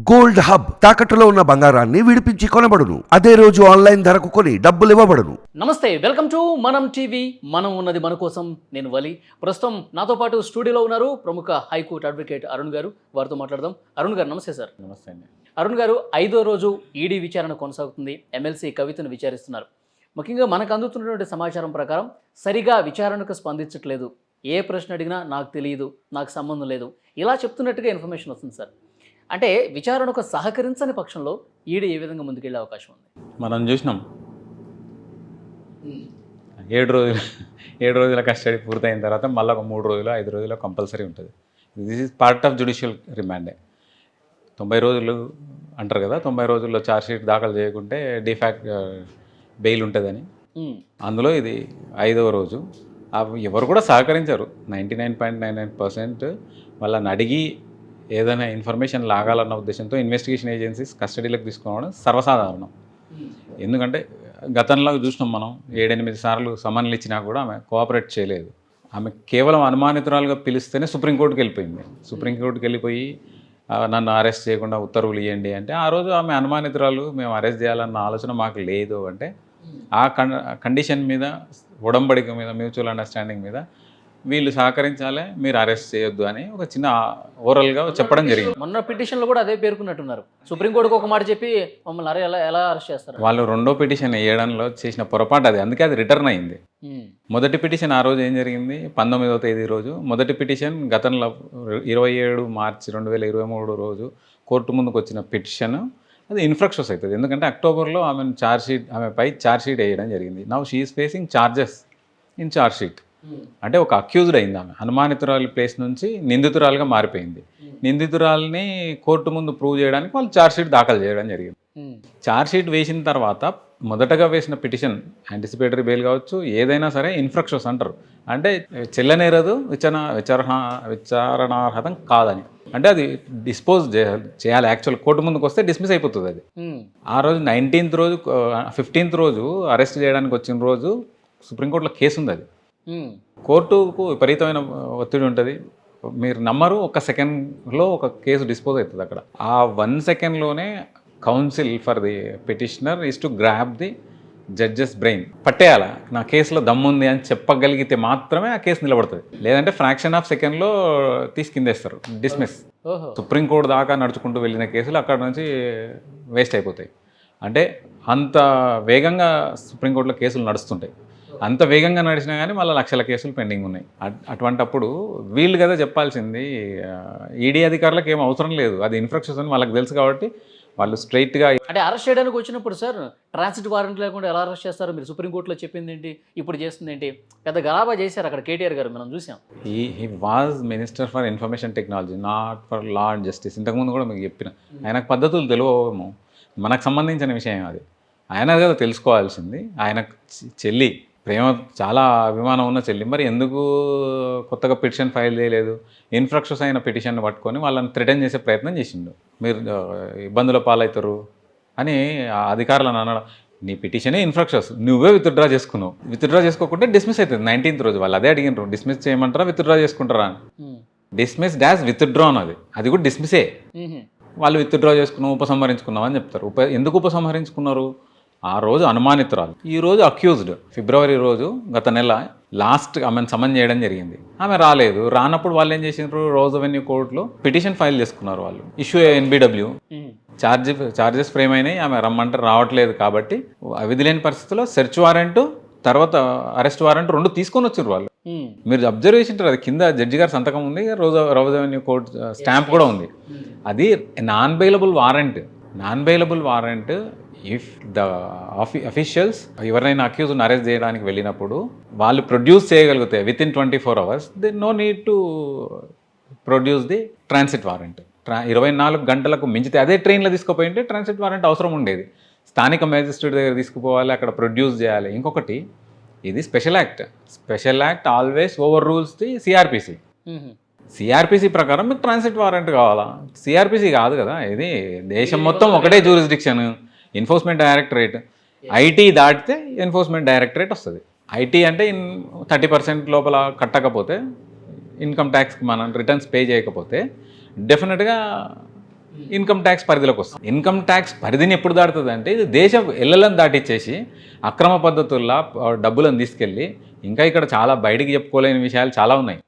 Gold hub తాకట్టులో ఉన్న బంగారాన్ని విడిపించి కొనబడును. అదే రోజు ఆన్లైన్ ధరకు కొని డబ్బులు ఇవ్వబడును. నమస్తే, వెల్కమ్ టు మనం టీవీ. మనం ఉన్నది మన కోసం. నేను వలి. ప్రస్తుతం నాతో పాటు స్టూడియోలో ఉన్నారు ప్రముఖ హైకోర్టు అడ్వకేట్ అరుణ్ గారు. వారితో మాట్లాడదాం. అరుణ్ గారు నమస్తే సార్. నమస్తే అండి. అరుణ్ గారు, 5వ రోజు ఈడీ విచారణ కొనసాగుతుంది. ఎమ్మెల్సీ కవితను విచారిస్తున్నారు. ముఖ్యంగా మనకు అందుతున్నటువంటి సమాచారం ప్రకారం సరిగా విచారణకు స్పందించట్లేదు. ఏ ప్రశ్న అడిగినా నాకు తెలియదు, నాకు సంబంధం లేదు, ఇలా చెప్తున్నట్టుగా ఇన్ఫర్మేషన్ వస్తుంది సార్. అంటే విచారణకు సహకరించని పక్షంలో ఈడీ ఏ విధంగా ముందుకెళ్లే అవకాశం ఉంది? మనం చూసినాం 7 రోజుల కస్టడీ పూర్తయిన తర్వాత మళ్ళీ ఒక 3 రోజులు 5 రోజులు కంపల్సరీ ఉంటుంది. This is part of judicial రిమాండే. 90 రోజులు అంటారు కదా, 90 రోజుల్లో ఛార్జ్షీట్ దాఖలు చేయకుంటే డిఫాక్ట్ బెయిల్ ఉంటుందని. అందులో ఇది 5వ రోజు. ఎవరు కూడా సహకరించారు. 99.99% వాళ్ళని అడిగి ఏదైనా ఇన్ఫర్మేషన్ లాగాలన్న ఉద్దేశంతో ఇన్వెస్టిగేషన్ ఏజెన్సీస్ కస్టడీలోకి తీసుకోవడం సర్వసాధారణం. ఎందుకంటే గతంలో చూసినాం మనం 7-8 సార్లు సమన్లు ఇచ్చినా కూడా ఆమె కోఆపరేట్ చేయలేదు. ఆమె కేవలం అనుమానితురాలుగా పిలిస్తేనే సుప్రీంకోర్టుకి వెళ్ళిపోయింది. సుప్రీంకోర్టుకి వెళ్ళిపోయి నన్ను అరెస్ట్ చేయకుండా ఉత్తర్వులు ఇవ్వండి అంటే, ఆ రోజు ఆమె అనుమానితురాలు, మేము అరెస్ట్ చేయాలన్న ఆలోచన మాకు లేదు అంటే, ఆ కండిషన్ మీద, ఉడంబడిక మీద, మ్యూచువల్ అండర్స్టాండింగ్ మీద వీళ్ళు సహకరించాలి, మీరు అరెస్ట్ చేయొద్దు అని ఒక చిన్న ఓరల్గా చెప్పడం జరిగింది. మొన్న పిటిషన్లో కూడా అదే పేర్కొన్నట్టున్నారు. సుప్రీంకోర్టుకు ఒక మాట చెప్పి మమ్మల్ని ఎలా అరెస్ట్ చేస్తారు? వాళ్ళు రెండో పిటిషన్ వేయడంలో చేసిన పొరపాటు అది. అందుకే అది రిటర్న్ అయింది. మొదటి పిటిషన్ ఆ రోజు ఏం జరిగింది, 19వ తేదీ రోజు మొదటి పిటిషన్, గతంలో 27 మార్చి 2023 రోజు కోర్టు ముందుకు వచ్చిన పిటిషన్ అది ఇన్ఫ్రక్షన్స్ అవుతుంది. ఎందుకంటే అక్టోబర్లో ఆమెపై ఛార్జ్షీట్ వేయడం జరిగింది. Now she is facing charges in chargesheet. అంటే ఒక అక్యూజ్డ్ అయింది ఆమె. అనుమానితురాలి ప్లేస్ నుంచి నిందితురాలుగా మారిపోయింది. నిందితురాలని కోర్టు ముందు ప్రూవ్ చేయడానికి వాళ్ళు ఛార్జ్షీట్ దాఖలు చేయడం జరిగింది. ఛార్జ్షీట్ వేసిన తర్వాత మొదటగా వేసిన పిటిషన్ యాంటిసిపేటరీ బెయిల్ కావచ్చు, ఏదైనా సరే ఇన్ఫ్రక్షన్స్ అంటారు. అంటే చెల్లనేరదు, విచారణార్హతం కాదని. అంటే అది డిస్పోజ్ చేయాలి. యాక్చువల్ కోర్టు ముందుకు వస్తే డిస్మిస్ అయిపోతుంది అది. ఆ రోజు 19th రోజు, 15th రోజు అరెస్ట్ చేయడానికి వచ్చిన రోజు సుప్రీంకోర్టులో కేసు ఉంది. అది కోర్టుకు విపరీతమైన ఒత్తిడి ఉంటుంది. మీరు నమ్మరు, 1 సెకండ్లో ఒక కేసు డిస్పోజ్ అవుతుంది అక్కడ. ఆ 1 సెకండ్లోనే counsel for the petitioner is to grab the judges brain. పట్టేయాల, నా కేసులో దమ్ముంది అని చెప్పగలిగితే మాత్రమే ఆ కేసు నిలబడుతుంది. లేదంటే ఫ్రాక్షన్ ఆఫ్ సెకండ్లో తీసుకిందేస్తారు, డిస్మిస్. సుప్రీంకోర్టు దాకా నడుచుకుంటూ వెళ్ళిన కేసులు అక్కడ నుంచి వేస్ట్ అయిపోతాయి. అంటే అంత వేగంగా సుప్రీంకోర్టులో కేసులు నడుస్తుంటాయి. అంత వేగంగా నడిచినా కానీ మళ్ళీ లక్షల కేసులు పెండింగ్ ఉన్నాయి. అటువంటప్పుడు వీళ్ళు కదా చెప్పాల్సింది. ఈడీ అధికారులకు ఏం అవసరం లేదు, అది ఇన్ఫ్రక్షన్స్ అని వాళ్ళకి తెలుసు కాబట్టి వాళ్ళు స్ట్రైట్గా. అంటే అరెస్ట్ చేయడానికి వచ్చినప్పుడు సార్ ట్రాన్సిట్ వారెంట్ లేకుండా ఎలా అరెస్ట్ చేస్తారు? మీరు సుప్రీంకోర్టులో చెప్పింది ఏంటి, ఇప్పుడు చేస్తుంది ఏంటి? పెద్ద గలాబా చేశారు అక్కడ కేటీఆర్ గారు, మనం చూసాం. He was minister for information technology, not for law and justice. ఇంతకుముందు కూడా మీకు చెప్పిన, ఆయనకు పద్ధతులు తెలియవేమో, మనకు సంబంధించిన విషయం అది. ఆయన కదా తెలుసుకోవాల్సింది. ఆయన చెల్లి, ప్రేమ, చాలా అభిమానం ఉన్న చెల్లి, మరి ఎందుకు కొత్తగా పిటిషన్ ఫైల్ చేయలేదు? ఇన్ఫ్రక్షన్స్ అయిన పిటిషన్ పట్టుకొని వాళ్ళని థ్రెటన్ చేసే ప్రయత్నం చేసిండు. మీరు ఇబ్బందుల పాలవుతారు అని ఆ అధికారులను అనడం. నీ పిటిషనే ఇన్ఫ్రక్షన్స్, నువ్వే విత్డ్రా చేసుకున్నావు. విత్డ్రా చేసుకోకుంటే డిస్మిస్ అవుతుంది 19th రోజు. వాళ్ళు అదే అడిగినారు, డిస్మిస్ చేయమంటారా విత్డ్రా చేసుకుంటారా అని. డిస్మిస్ డాష్ విత్డ్రా అన్నది, అది కూడా డిస్మిసే. వాళ్ళు విత్డ్రా చేసుకున్నాం, ఉపసంహరించుకున్నాం అని చెప్తారు. ఎందుకు ఉపసంహరించుకున్నారు? ఆ రోజు అనుమానితురాలు, ఈ రోజు అక్యూజ్డ్. ఫిబ్రవరి రోజు, గత నెల లాస్ట్ ఆమెను సమన్ చేయడం జరిగింది. ఆమె రాలేదు. రానప్పుడు వాళ్ళు ఏం చేసినారు, రోజ్ అవెన్యూ కోర్టులో పిటిషన్ ఫైల్ చేసుకున్నారు. వాళ్ళు ఇష్యూ NBW, ఛార్జెస్ ఫ్రేమ్ అయినాయి. ఆమె రమ్మంటే రావట్లేదు కాబట్టి విధి లేని పరిస్థితుల్లో సెర్చ్ వారెంట్, తర్వాత అరెస్ట్ వారెంట్ 2 తీసుకొని వచ్చారు వాళ్ళు. మీరు అబ్జర్వ్ చేసింటారు, అది కింద జడ్జి గారి సంతకం ఉంది, రోజ్ అవెన్యూ కోర్టు స్టాంప్ కూడా ఉంది. అది non bailable warrant. If the officials ఎవరైనా అక్యూజ్ని అరెస్ట్ చేయడానికి వెళ్ళినప్పుడు వాళ్ళు ప్రొడ్యూస్ చేయగలిగితే with in 24 hours, they know need to produce the transit warrant. 24 గంటలకు మించితే, అదే ట్రైన్లో తీసుకుపోయింటే ట్రాన్సిట్ వారెంట్ అవసరం ఉండేది. స్థానిక మేజిస్ట్రేట్ దగ్గర తీసుకుపోవాలి, అక్కడ ప్రొడ్యూస్ చేయాలి. ఇంకొకటి, ఇది special act always over rules the CrPC ప్రకారం మీకు ట్రాన్సిట్ వారెంట్ కావాలా? సిఆర్పిసి కాదు కదా, ఇది దేశం మొత్తం ఒకటే జ్యూరిస్డిక్షన్, ఎన్ఫోర్స్మెంట్ డైరెక్టరేట్. ఐటీ దాటితే ఎన్ఫోర్స్మెంట్ డైరెక్టరేట్ వస్తుంది. ఐటీ అంటే 30% లోపల కట్టకపోతే, ఇన్కమ్ ట్యాక్స్కి మనం రిటర్న్స్ పే చేయకపోతే డెఫినెట్గా ఇన్కమ్ ట్యాక్స్ పరిధిలోకి వస్తుంది. ఇన్కమ్ ట్యాక్స్ పరిధిని ఎప్పుడు దాటుతుంది అంటే ఇది దేశం ఎల్లలను దాటిచ్చేసి అక్రమ పద్ధతుల్లో డబ్బులను తీసుకెళ్ళి ఇంకా ఇక్కడ చాలా బయటికి చెప్పుకోలేని విషయాలు చాలా ఉన్నాయి.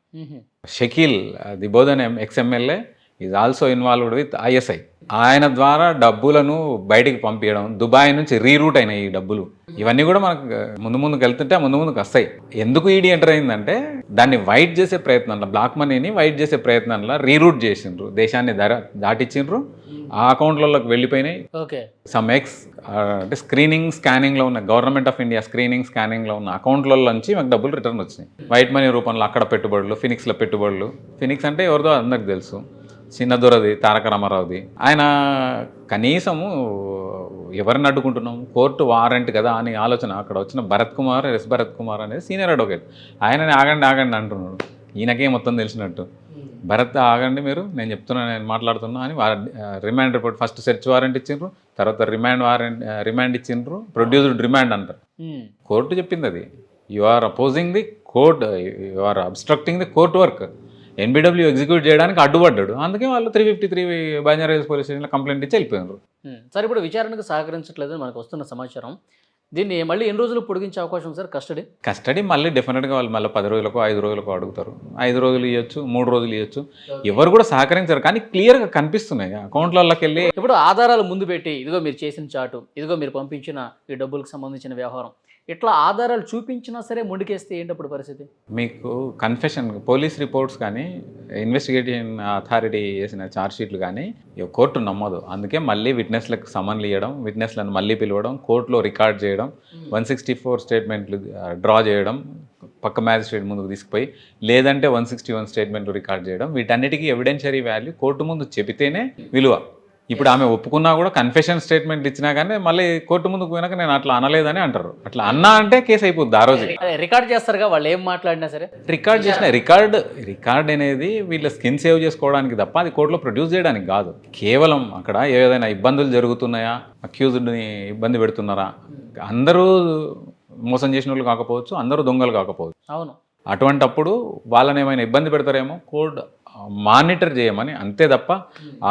Shakeel the Bodhan ex-MLA is also involved with ISI. ఆయన ద్వారా డబ్బులను బయటికి పంపించడం, దుబాయ్ నుంచి రీరూట్ అయినాయి ఈ డబ్బులు. ఇవన్నీ కూడా మనకు ముందుకు వెళ్తుంటే ముందుకు వస్తాయి. ఎందుకు ఈడీ ఎంటర్ అయిందంటే దాన్ని వైట్ చేసే ప్రయత్నంలో, బ్లాక్ మనీని వైట్ చేసే ప్రయత్నంలో రీరూట్ చేసిండ్రు, దేశాన్ని దాటిచ్చిండ్రు, ఆ అకౌంట్లలోకి వెళ్ళిపోయినాయి. సమ్ ఎక్స్ అంటే స్కానింగ్లో ఉన్న గవర్నమెంట్ ఆఫ్ ఇండియా స్కానింగ్లో ఉన్న అకౌంట్ల నుంచి మాకు డబ్బులు రిటర్న్ వచ్చినాయి వైట్ మనీ రూపంలో. అక్కడ పెట్టుబడులు, ఫినిక్స్లో పెట్టుబడులు. ఫినిక్స్ అంటే ఎవరిదో అందరికి తెలుసు, చిన్నదొరది, తారక రామారావుది. ఆయన కనీసము ఎవరిని అడ్డుకుంటున్నాం, కోర్టు వారెంట్ కదా అని ఆలోచన. అక్కడ వచ్చిన భరత్ కుమార్ అనేది సీనియర్ అడ్వకేట్. ఆయనని ఆగండి అంటున్నాడు. ఈయనకే మొత్తం తెలిసినట్టు. భరత్ ఆగండి మీరు, నేను చెప్తున్నా, నేను మాట్లాడుతున్నా అని remand report, first search warrant ఇచ్చిండ్రు, తర్వాత రిమాండ్ ఇచ్చిండ్రు, ప్రొడ్యూస్డ్ రిమాండ్ అంటారు. కోర్టు చెప్పింది అది. You are opposing the court, you are obstructing the court work. NBW execute చేయడానికి అడ్డుపడ్డాడు. అందుకే వాళ్ళు 353 బంజారాహిల్స్ పోలీస్ స్టేషన్లో కంప్లైంట్ ఇచ్చి వెళ్ళిపోయినారు. సార్, ఇప్పుడు విచారణకు సహకరించట్లేదు మనకు వస్తున్న సమాచారం. దీన్ని మళ్ళీ ఎన్ని రోజులు పొడిగించే అవకాశం సార్? కస్టడీ మళ్ళీ డెఫినెట్గా వాళ్ళు మళ్ళీ 10 రోజులకు 5 రోజులకు అడుగుతారు. 5 రోజులు ఇవ్వచ్చు, 3 రోజులు ఇవ్వచ్చు. ఎవరు కూడా సహకరించారు, కానీ క్లియర్గా కనిపిస్తున్నాయి అకౌంట్లలోకి వెళ్ళి. ఇప్పుడు ఆధారాలు ముందు పెట్టి, ఇదిగో మీరు చేసిన చాటు, ఇదిగో మీరు పంపించిన ఈ డబ్బులకు సంబంధించిన వ్యవహారం, ఇట్లా ఆధారాలు చూపించినా సరే ముందుకేస్తే ఏంటప్పుడు పరిస్థితి? మీకు కన్ఫెషన్, పోలీస్ రిపోర్ట్స్ కానీ, ఇన్వెస్టిగేషన్ అథారిటీ చేసిన ఛార్జ్షీట్లు కానీ కోర్టు నమ్మదు. అందుకే మళ్ళీ విట్నెస్లకు సమన్లు ఇవ్వడం, విట్నెస్లను మళ్ళీ పిలవడం, కోర్టులో రికార్డ్ చేయడం, 164 స్టేట్మెంట్లు డ్రా చేయడం, పక్క మ్యాజిస్ట్రేట్ ముందుకు తీసుకుపోయి, లేదంటే 161 స్టేట్మెంట్లు రికార్డ్ చేయడం. వీటన్నిటికీ ఎవిడెన్షియరీ వాల్యూ కోర్టు ముందు చెబితేనే విలువ. ఇప్పుడు ఆమె ఒప్పుకున్నా కూడా కన్ఫెషన్ స్టేట్మెంట్ ఇచ్చినా కానీ మళ్ళీ కోర్టు ముందుకు పోయినాక నేను అట్లా అనలేదని అంటారు. అట్లా అన్నా అంటే కేసు అయిపోద్ది ఆ రోజు. రికార్డ్ చేస్తారుగా వాళ్ళు ఏం మాట్లాడినా సరే. రికార్డ్ చేసిన రికార్డ్ అనేది వీళ్ళ స్కిన్ సేవ్ చేసుకోవడానికి తప్ప అది కోర్టులో ప్రొడ్యూస్ చేయడానికి కాదు. కేవలం అక్కడ ఏదైనా ఇబ్బందులు జరుగుతున్నాయా, అక్యూజ్డ్ని ఇబ్బంది పెడుతున్నారా, అందరూ మోసం చేసిన వాళ్ళు కాకపోవచ్చు, అందరూ దొంగలు కాకపోవచ్చు. అవును. అటువంటప్పుడు వాళ్ళని ఏమైనా ఇబ్బంది పెడతారేమో, కోర్టు మానిటర్ చేయమని, అంతే తప్ప ఆ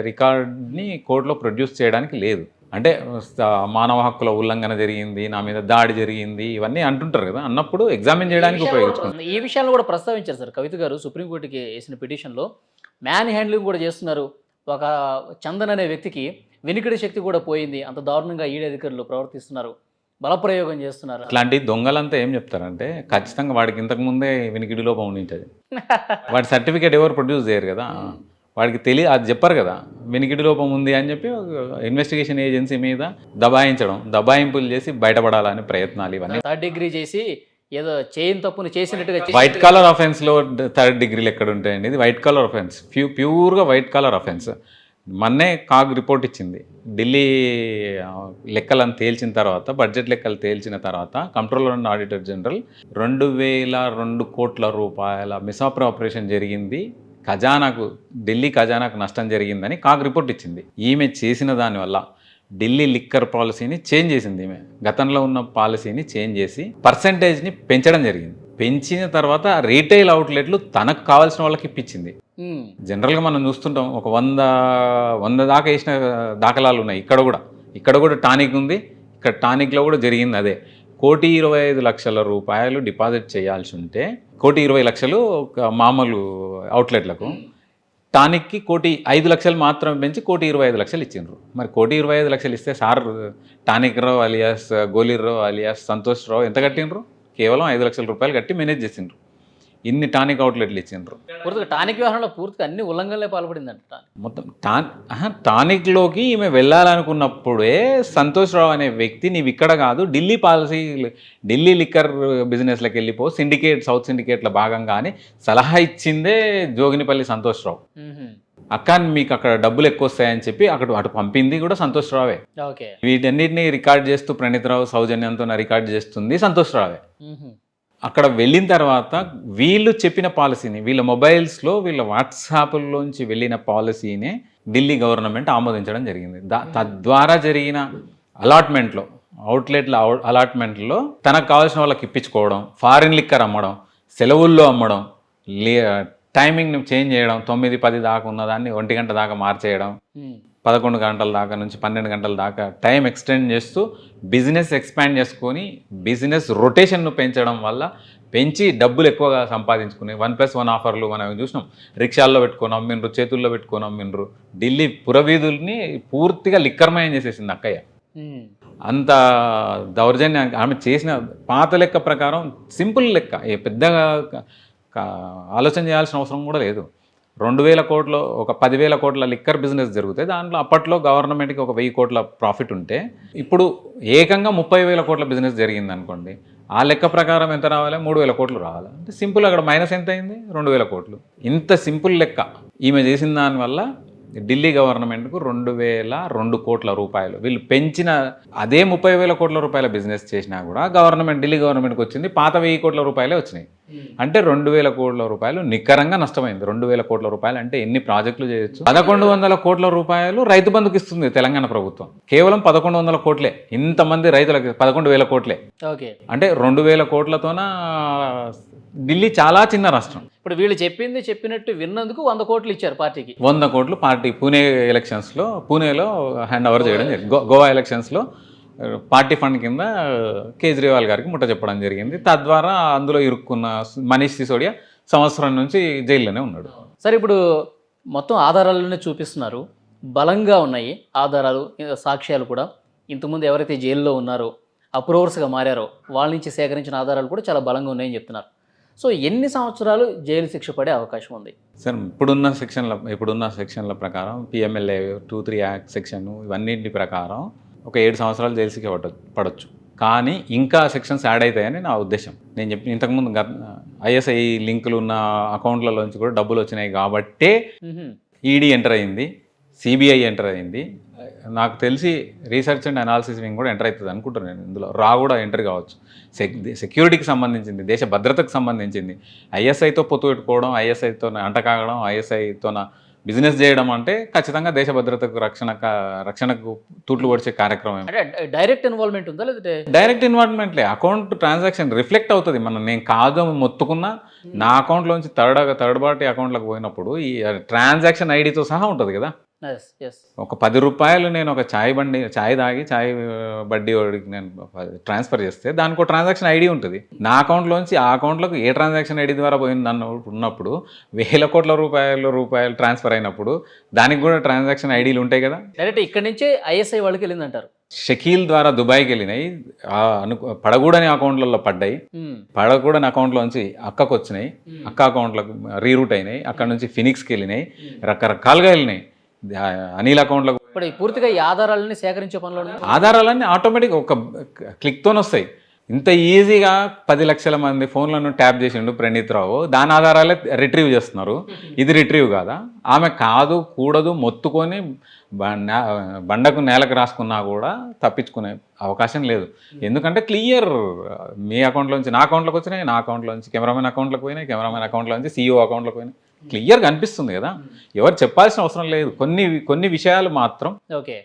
రికార్డ్ని కోర్టులో ప్రొడ్యూస్ చేయడానికి లేదు. అంటే మానవ హక్కుల ఉల్లంఘన జరిగింది, నా మీద దాడి జరిగింది, ఇవన్నీ అంటుంటారు కదా, అన్నప్పుడు ఎగ్జామిన్ చేయడానికి ఉపయోగించుకుంటారు. ఈ విషయాలను కూడా ప్రస్తావించారు సార్ కవిత గారు. సుప్రీంకోర్టుకి వేసిన పిటిషన్లో మ్యాన్ హ్యాండ్లింగ్ కూడా చేస్తున్నారు. ఒక చందన్ అనే వ్యక్తికి వెనుకడి శక్తి కూడా పోయింది, అంత దారుణంగా ఈడీ అధికారులు ప్రవర్తిస్తున్నారు, బలప్రయోగం చేస్తున్నారు. ఇట్లాంటి దొంగలంతా ఏం చెప్తారంటే ఖచ్చితంగా వాడికి ఇంతకుముందే వినికిడి లోపం ఉండింటుంది. వాడి సర్టిఫికేట్ ఎవరు ప్రొడ్యూస్ చేయరు కదా, వాడికి అది చెప్పరు కదా, వినికిడి లోపం ఉంది అని చెప్పి ఇన్వెస్టిగేషన్ ఏజెన్సీ మీద దబాయింపులు చేసి బయటపడాలనే ప్రయత్నాలు ఇవన్నీ. 3rd డిగ్రీ చేసి ఏదో చేయని తప్పును చేసినట్టుగా. వైట్ కాలర్ అఫెన్స్లో 3rd డిగ్రీలు ఎక్కడ ఉంటాయండి? ఇది వైట్ కాలర్ అఫెన్స్, ప్యూర్గా వైట్ కాలర్ అఫెన్స్. మొన్నే కాగ్ రిపోర్ట్ ఇచ్చింది. ఢిల్లీ లెక్కలను తేల్చిన తర్వాత, బడ్జెట్ లెక్కలు తేల్చిన తర్వాత కంట్రోలర్ అండ్ ఆడిటర్ జనరల్ 2002 కోట్ల రూపాయల మిస్అప్రాపరేషన్ జరిగింది, ఢిల్లీ ఖజానాకు నష్టం జరిగిందని కాగ్ రిపోర్ట్ ఇచ్చింది. ఈమె చేసిన దానివల్ల ఢిల్లీ లిక్కర్ పాలసీని చేంజ్ చేసింది. ఈమె గతంలో ఉన్న పాలసీని చేంజ్ చేసి పర్సంటేజ్ని పెంచడం జరిగింది. పెంచిన తర్వాత రీటైల్ అవుట్లెట్లు తనకు కావాల్సిన వాళ్ళకి ఇప్పించింది. జనరల్గా మనం చూస్తుంటాం, ఒక 100 దాకా వేసిన దాఖలాలు ఉన్నాయి. ఇక్కడ కూడా టానిక్ ఉంది. ఇక్కడ టానిక్లో కూడా జరిగింది అదే. 1,25,00,000 రూపాయలు డిపాజిట్ చేయాల్సి ఉంటే 1,20,00,000 మామూలు అవుట్లెట్లకు, టానిక్కి 1,05,00,000 మాత్రం పెంచి 1,25,00,000 ఇచ్చిండ్రు. మరి 1,25,00,000 ఇస్తే సార్ టానిక్ రావు అలియాస్ గోలీరావు అలియాస్ సంతోష్ రావు ఎంత కట్టిండ్రు? కేవలం 5,00,000 రూపాయలు కట్టి మేనేజ్ చేసిండ్రు. ఇన్ని టానిక్ అవుట్లెట్లు ఇచ్చిండ్రు. టానిక్ వ్యవహారంలో పూర్తిగా అన్ని ఉల్లంఘనలే పాల్పడిందంట. మొత్తం టానిక్లోకి ఈమె వెళ్ళాలనుకున్నప్పుడే సంతోష్ రావు అనే వ్యక్తి, నీవు ఇక్కడ కాదు, ఢిల్లీ లిక్కర్ బిజినెస్లోకి వెళ్ళిపో, సౌత్ సిండికేట్ల భాగంగా అని సలహా ఇచ్చిందే జోగినిపల్లి సంతోష్ రావు. అక్క మీకు అక్కడ డబ్బులు ఎక్కువ వస్తాయని చెప్పి అటు పంపింది కూడా సంతోష్ రావే. వీటన్నిటిని రికార్డ్ చేస్తూ ప్రణీత్ రావు సౌజన్యంతో రికార్డ్ చేస్తుంది సంతోష్ రావే. అక్కడ వెళ్ళిన తర్వాత వీళ్ళు చెప్పిన పాలసీని, వీళ్ళ మొబైల్స్లో, వీళ్ళ వాట్సాప్లోంచి వెళ్ళిన పాలసీనే ఢిల్లీ గవర్నమెంట్ ఆమోదించడం జరిగింది. తద్వారా జరిగిన అవుట్లెట్ల అలాట్మెంట్లో తనకు కావాల్సిన వాళ్ళకి ఇప్పించుకోవడం, ఫారిన్ లిక్కర్ అమ్మడం, సెలవుల్లో అమ్మడం, టైమింగ్ని చేంజ్ చేయడం, 9-10 దాకా ఉన్నదాన్ని 1 గంట దాకా మార్చేయడం, 11 గంటల దాకా నుంచి 12 గంటల దాకా టైం ఎక్స్టెండ్ చేస్తూ బిజినెస్ ఎక్స్పాండ్ చేసుకొని బిజినెస్ రొటేషన్ను పెంచడం వల్ల పెంచి డబ్బులు ఎక్కువగా సంపాదించుకుని 1+1 ఆఫర్లు మనం చూసినాం. రిక్షాల్లో పెట్టుకొని అమ్మిండ్రు, చేతుల్లో పెట్టుకొని అమ్మిండ్రు. ఢిల్లీ పురవీధుల్ని పూర్తిగా లిక్కర్మయం చేసేసింది అక్కయ్య. అంత దౌర్జన్యం ఆమె చేసిన పాత లెక్క ప్రకారం సింపుల్ లెక్క, పెద్దగా ఆలోచన చేయాల్సిన అవసరం కూడా లేదు. 2,000 కోట్లు, ఒక 10,000 కోట్ల లిక్కర్ బిజినెస్ జరుగుతాయి. దాంట్లో అప్పట్లో గవర్నమెంట్కి ఒక 1,000 కోట్ల ప్రాఫిట్ ఉంటే ఇప్పుడు ఏకంగా 30,000 కోట్ల బిజినెస్ జరిగింది అనుకోండి. ఆ లెక్క ప్రకారం ఎంత రావాలి? 3,000 కోట్లు రావాలి. అంటే సింపుల్, అక్కడ మైనస్ ఎంత అయింది? 2,000 కోట్లు. ఇంత సింపుల్ లెక్క ఈమె చేసిన దానివల్ల ఢిల్లీ గవర్నమెంట్కు 2,002 కోట్ల రూపాయలు. వీళ్ళు పెంచిన అదే 30,000 కోట్ల రూపాయల బిజినెస్ చేసినా కూడా ఢిల్లీ గవర్నమెంట్కి వచ్చింది పాత 1,000 కోట్ల రూపాయలే వచ్చినాయి. అంటే 2,000 కోట్ల రూపాయలు నికరంగా నష్టమైంది. 2,000 కోట్ల రూపాయలు అంటే ఎన్ని ప్రాజెక్టులు చేయొచ్చు? 1,100 కోట్ల రూపాయలు రైతు బంధుకి ఇస్తుంది తెలంగాణ ప్రభుత్వం. కేవలం 1,100 కోట్లే. ఇంతమంది రైతులకు 11,000 కోట్లే. అంటే 2,000 కోట్లతోన ఢిల్లీ చాలా చిన్న రాష్ట్రం. ఇప్పుడు వీళ్ళు చెప్పినట్టు విన్నందుకు 100 కోట్లు ఇచ్చారు పార్టీకి. 100 కోట్లు పార్టీ పూణేలో హ్యాండ్ ఓవర్ చేయడం జరిగింది. గోవా ఎలక్షన్స్లో పార్టీ ఫండ్ కింద కేజ్రీవాల్ గారికి ముట్ట చెప్పడం జరిగింది. తద్వారా అందులో ఇరుక్కున్న మనీష్ సిసోడియా సంవత్సరం నుంచి జైల్లోనే ఉన్నాడు. సరే, ఇప్పుడు మొత్తం ఆధారాలనే చూపిస్తున్నారు, బలంగా ఉన్నాయి ఆధారాలు, సాక్ష్యాలు కూడా. ఇంతకుముందు ఎవరైతే జైల్లో ఉన్నారో, అప్రూవర్స్గా మారారో వాళ్ళ నుంచి సేకరించిన ఆధారాలు కూడా చాలా బలంగా ఉన్నాయని చెప్తున్నారు. సో ఎన్ని సంవత్సరాలు జైలు శిక్ష పడే అవకాశం ఉంది? సార్, ఇప్పుడున్న సెక్షన్ల ప్రకారం పిఎంఎల్ఏ 2-3 యాక్ట్ సెక్షన్ ఇవన్నింటి ప్రకారం ఒక 7 సంవత్సరాలు జైలు శిక్ష పడవచ్చు. కానీ ఇంకా సెక్షన్స్ యాడ్ అవుతాయని నా ఉద్దేశం. నేను చెప్పిన ఇంతకుముందు ఐఎస్ఐ లింకులు ఉన్న అకౌంట్లలోంచి కూడా డబ్బులు వచ్చినాయి కాబట్టే ఈడీ ఎంటర్ అయింది, సిబిఐ ఎంటర్ అయింది. నాకు తెలిసి రీసెర్చ్ అండ్ అనాలిసిస్ వింగ్ కూడా ఎంటర్ అవుతుంది అనుకుంటున్నాను. నేను ఇందులో కూడా ఎంటర్ కావచ్చు. సెక్యూరిటీకి సంబంధించింది, దేశ భద్రతకు సంబంధించింది. ఐఎస్ఐతో పొత్తు పెట్టుకోవడం, ఐఎస్ఐతో అంటకాగడం, ఐఎస్ఐతో బిజినెస్ చేయడం అంటే ఖచ్చితంగా దేశ భద్రతకు రక్షణకు తూట్లు పొడిచే కార్యక్రమం. డైరెక్ట్ ఇన్వాల్వ్మెంట్ ఉందా? లేదంటే డైరెక్ట్ ఇన్వాల్వ్మెంట్లే. అకౌంట్ ట్రాన్సాక్షన్ రిఫ్లెక్ట్ అవుతుంది. నేను కాదు మొత్తుకున్నా నా అకౌంట్లోంచి థర్డ్ పార్టీ అకౌంట్లోకి పోయినప్పుడు ఈ ట్రాన్సాక్షన్ ఐడితో సహా ఉంటుంది కదా. ఒక 10 రూపాయలు నేను ఒక చాయ్ తాగి చాయ్ బడ్డీ వాడికి నేను ట్రాన్స్ఫర్ చేస్తే దానికి ఒక ట్రాన్సాక్షన్ ఐడి ఉంటుంది. నా అకౌంట్లోంచి ఆ అకౌంట్లోకి ఏ ట్రాన్సాక్షన్ ఐడి ద్వారా పోయింది ఉన్నప్పుడు 1,000 కోట్ల రూపాయలు ట్రాన్స్ఫర్ అయినప్పుడు దానికి కూడా ట్రాన్సాక్షన్ ఐడీలు ఉంటాయి కదా. డైరెక్ట్ ఇక్కడ నుంచే ఐఎస్ఐ వాళ్ళకి వెళ్ళిందంటారు. షకీల్ ద్వారా దుబాయ్కి వెళ్ళినాయి, పడకూడని అకౌంట్లలో పడ్డాయి, పడకూడని అకౌంట్లోంచి అక్కకు వచ్చినాయి, అక్క అకౌంట్లకు రీరూట్ అయినాయి, అక్కడ నుంచి ఫినిక్స్కి వెళ్ళినాయి, రకరకాలుగా వెళ్ళినాయి అనిల్ అకౌంట్లో. ఇప్పుడు పూర్తిగా ఈ ఆధారాలన్నీ సేకరించే పనులు, ఆధారాలన్నీ ఆటోమేటిక్గా ఒక క్లిక్తోనే వస్తాయి. ఇంత ఈజీగా 10 లక్షల మంది ఫోన్లను ట్యాప్ చేసిండు ప్రణీత్ రావు, దాని ఆధారాలే రిట్రీవ్ చేస్తున్నారు. ఇది రిట్రీవ్ కాదా? ఆమె కాదు కూడదు మొత్తుకొని బండకు నేలకు రాసుకున్నా కూడా తప్పించుకునే అవకాశం లేదు. ఎందుకంటే క్లియర్ మీ అకౌంట్లోంచి నా అకౌంట్లోకి వచ్చినాయి, నా అకౌంట్లోంచి కెమెరామెన్ అకౌంట్లోకి పోయినాయి, కెమెరామెన్ అకౌంట్లోంచి CEO అకౌంట్లోకి పోయినాయి. క్లియర్గా అనిపిస్తుంది కదా. ఎవరు చెప్పాల్సిన అవసరం లేదు. కొన్ని విషయాలు మాత్రం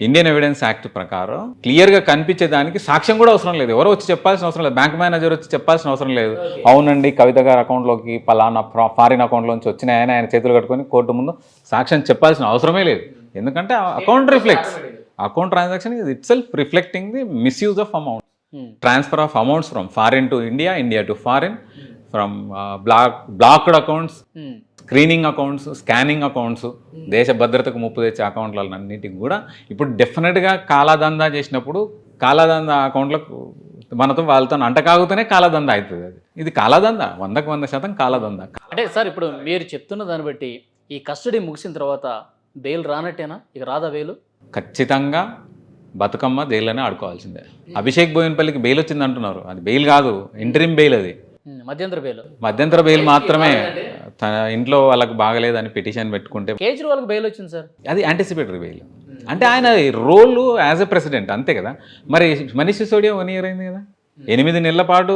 ఇండియన్ ఎవిడెన్స్ యాక్ట్ ప్రకారం క్లియర్గా కనిపించేదానికి సాక్ష్యం కూడా అవసరం లేదు. ఎవరో వచ్చి చెప్పాల్సిన అవసరం లేదు. బ్యాంక్ మేనేజర్ వచ్చి చెప్పాల్సిన అవసరం లేదు. అవునండి కవిత గారి అకౌంట్లోకి పలానా ఫారిన్ అకౌంట్లోంచి వచ్చినాయని ఆయన చేతులు కట్టుకొని కోర్టు ముందు సాక్ష్యం చెప్పాల్సిన అవసరమే లేదు. ఎందుకంటే account reflects, account transaction is it self reflecting the misuse of amount, transfer of amounts from foreign to India, India to foreign, from blocked accounts, screening accounts, scanning accounts, దేశ భద్రతకు ముప్పు తెచ్చే అకౌంట్లన్నింటికి కూడా ఇప్పుడు డెఫినెట్గా కాలాదందా చేసినప్పుడు కాలాదందా అకౌంట్లకు మనతో వాళ్ళతో అంటకాగుతూనే కాలాదందా అవుతుంది. ఇది కాలాదందా, 100% కాలాదందా. అంటే సార్ ఇప్పుడు మీరు చెప్తున్న దాన్ని బట్టి ఈ కస్టడీ ముగిసిన తర్వాత బెయిల్ రానట్టేనా? ఇక రాదా బెయిల్? ఖచ్చితంగా బతుకమ్మ జైల్లోనే ఆడుకోవాల్సిందే. అభిషేక్ బోయిన్పల్లికి బెయిల్ వచ్చింది అంటున్నారు, అది బెయిల్ కాదు, ఇంటరిమ్ బెయిల్. అది మధ్యంతర బెయిల్ మాత్రమే. తన ఇంట్లో వాళ్ళకి బాగలేదని పిటిషన్ పెట్టుకుంటే కేజ్రీవాల్కి బెయిల్ వచ్చింది సార్. అది యాంటిసిపేటరీ బెయిల్. అంటే ఆయన రోల్ యాజ్ ఎ ప్రెసిడెంట్ అంతే కదా. మరి మనీష్ సిసోడియా 1 year అయింది కదా. 8 నెలల పాటు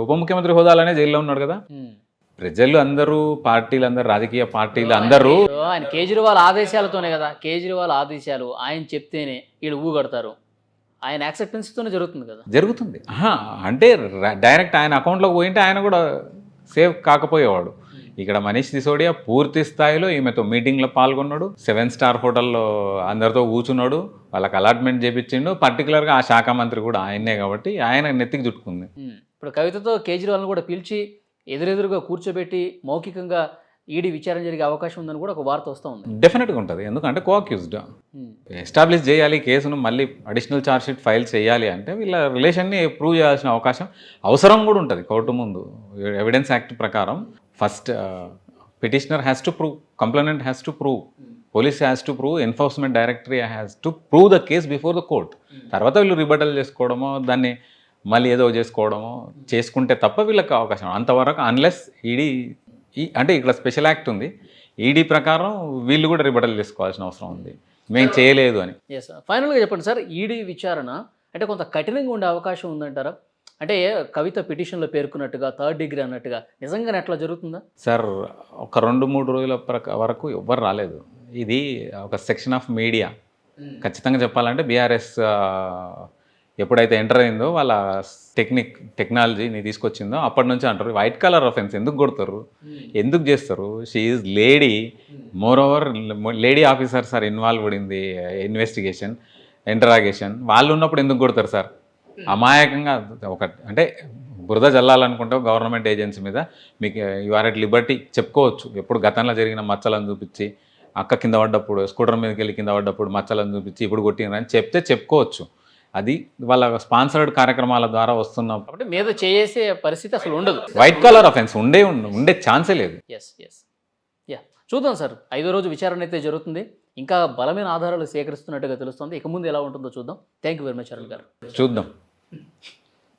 ఉప ముఖ్యమంత్రి హోదాలోనే జైల్లో ఉన్నాడు కదా. ప్రజలు అందరూ, పార్టీలందరూ, రాజకీయ పార్టీలు అందరూ ఆయన కేజ్రీవాల్ ఆదేశాలతోనే కదా. కేజ్రీవాల్ ఆదేశాలు ఆయన చెప్తేనే వీళ్ళు ఊగడతారు. ఆయన యాక్సెప్టెన్స్తోనే జరుగుతుంది కదా. జరుగుతుంది. అంటే డైరెక్ట్ ఆయన అకౌంట్లోకి పోయింటే ఆయన కూడా సేవ్ కాకపోయేవాడు. ఇక్కడ మనీష్ సిసోడియా పూర్తి స్థాయిలో ఈమెతో మీటింగ్లో పాల్గొన్నాడు, 7-స్టార్ హోటల్లో అందరితో కూర్చున్నాడు, వాళ్ళకి అలాట్మెంట్ చేపించిండు. పర్టికులర్గా ఆ శాఖ మంత్రి కూడా ఆయనే కాబట్టి ఆయన నెత్తికి చుట్టుకుంది. ఇప్పుడు కవితతో కేజ్రీవాల్ని కూడా పిలిచి ఎదురెదురుగా కూర్చోబెట్టి మౌఖికంగా ఈడీ విచారణ జరిగే అవకాశం ఉందని కూడా ఒక వార్త వస్తూ ఉంది. డెఫినెట్గా ఉంటుంది, ఎందుకంటే కోఅక్యూజ్డ్ ఎస్టాబ్లిష్ చేయాలి కేసును, మళ్ళీ అడిషనల్ ఛార్జ్ షీట్ ఫైల్ చేయాలి అంటే వీళ్ళ రిలేషన్ని ప్రూవ్ చేయాల్సిన అవసరం కూడా ఉంటుంది కోర్టు ముందు. ఎవిడెన్స్ యాక్ట్ ప్రకారం first petitioner has to prove, complainant has to prove, police has to prove, enforcement directory has to prove the case before the court. తర్వాత వీళ్ళు రిబటల్ చేసుకోవడమో దాన్ని మళ్ళీ ఏదో చేసుకోవడమో చేసుకుంటే తప్ప వీళ్ళకి అవకాశం అంతవరకు, అన్లెస్ ఈడీ అంటే ఇక్కడ స్పెషల్ యాక్ట్ ఉంది, ఈడీ ప్రకారం వీళ్ళు కూడా రిబటల్ చేసుకోవాల్సిన అవసరం ఉంది మేము చేయలేదు అని. ఎస్ సార్, ఫైనల్గా చెప్పండి సార్, ఈడీ విచారణ అంటే కొంత కఠినంగా ఉండే అవకాశం ఉందంటారా? అంటే కవిత పిటిషన్లో పేర్కొన్నట్టుగా 3rd డిగ్రీ అన్నట్టుగా నిజంగానే అట్లా జరుగుతుందా? సార్ ఒక 2-3 రోజుల వరకు ఎవ్వరు రాలేదు. ఇది ఒక సెక్షన్ ఆఫ్ మీడియా. ఖచ్చితంగా చెప్పాలంటే బీఆర్ఎస్ ఎప్పుడైతే ఎంటర్ అయిందో వాళ్ళ టెక్నాలజీని తీసుకొచ్చిందో అప్పటి నుంచి అంటారు వైట్ కలర్ అఫెన్స్ ఎందుకు కొడతారు, ఎందుకు చేస్తారు, she is lady, moreover lady officers are involved in the investigation interrogation. వాళ్ళు ఉన్నప్పుడు ఎందుకు కొడతారు సార్? అమాయకంగా ఒక అంటే బురద జల్లాలనుకుంటే గవర్నమెంట్ ఏజెన్సీ మీద మీకు యు ఆర్ ఎట్ లిబర్టీ చెప్పుకోవచ్చు. ఎప్పుడు గతంలో జరిగిన మచ్చలను చూపించి, అక్క కింద పడ్డప్పుడు స్కూటర్ మీదకి వెళ్ళి కింద పడ్డప్పుడు మచ్చలను చూపించి ఇప్పుడు కొట్టినని చెప్పుకోవచ్చు. అది వాళ్ళ స్పాన్సర్డ్ కార్యక్రమాల ద్వారా వస్తున్న కాబట్టి మీద చేసే పరిస్థితి అసలు ఉండదు. వైట్ కలర్ అఫెన్స్ ఉండే ఛాన్సే లేదు. ఎస్ యా, చూద్దాం సార్. 5వ రోజు విచారణ అయితే జరుగుతుంది, ఇంకా బలమైన ఆధారాలు సేకరిస్తున్నట్టుగా తెలుస్తుంది. ఇక ముందు ఎలా ఉంటుందో చూద్దాం. Thank you very much Arun గారు. చూద్దాం.